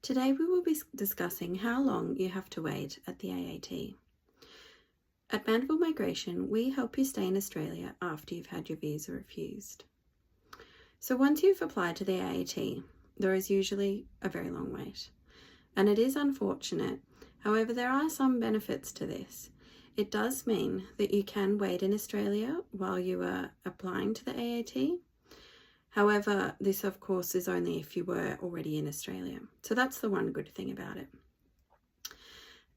Today we will be discussing how long you have to wait at the AAT. At Mandeville Migration, we help you stay in Australia after you've had your visa refused. So once you've applied to the AAT, there is usually a very long wait. And it is unfortunate. However, there are some benefits to this. It does mean that you can wait in Australia while you are applying to the AAT. However, this of course is only if you were already in Australia. So that's the one good thing about it.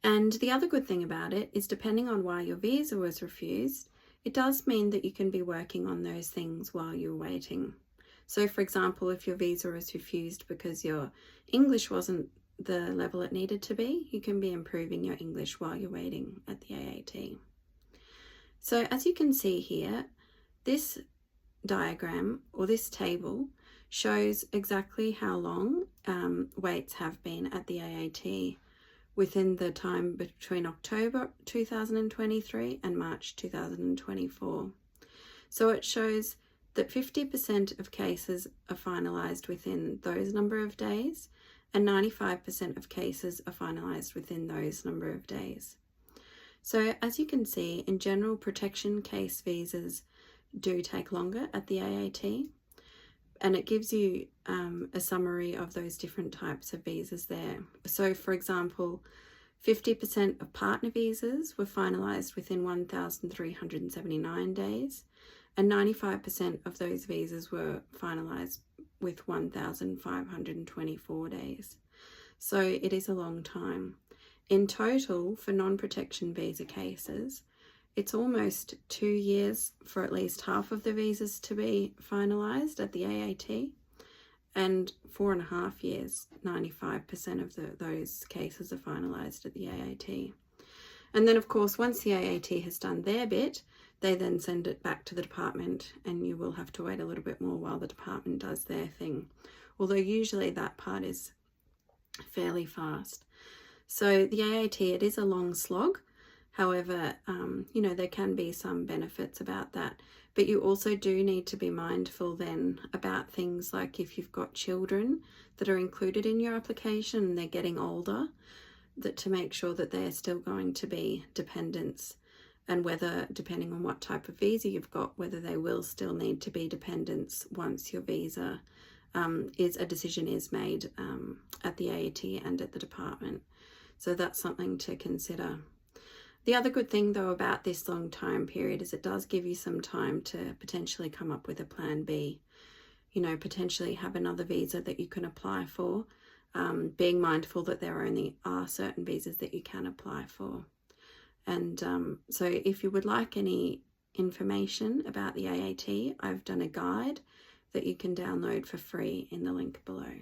And the other good thing about it is, depending on why your visa was refused, it does mean that you can be working on those things while you're waiting. So for example, if your visa was refused because your English wasn't the level it needed to be, you can be improving your English while you're waiting at the AAT. So as you can see here, this diagram or this table shows exactly how long waits have been at the AAT within the time between October 2023 and March 2024. So it shows that 50% of cases are finalised within those number of days and 95% of cases are finalised within those number of days. So as you can see, in general, protection case visas do take longer at the AAT, and it gives you a summary of those different types of visas there. So for example, 50% of partner visas were finalised within 1,379 days, and 95% of those visas were finalised with 1,524 days. So it is a long time. In total, for non-protection visa cases, it's almost 2 years for at least half of the visas to be finalised at the AAT, and 4.5 years, 95% of those cases are finalised at the AAT. And then of course, once the AAT has done their bit, they then send it back to the department, and you will have to wait a little bit more while the department does their thing. Although usually that part is fairly fast. So the AAT, it is a long slog. However, there can be some benefits about that, but you also do need to be mindful then about things like if you've got children that are included in your application and they're getting older, that to make sure that they're still going to be dependents, and whether, depending on what type of visa you've got, whether they will still need to be dependents once your visa decision is made at the AAT and at the department. So that's something to consider. The other good thing though about this long time period is it does give you some time to potentially come up with a plan B, potentially have another visa that you can apply for, being mindful that there only are certain visas that you can apply for. And so if you would like any information about the AAT, I've done a guide that you can download for free in the link below.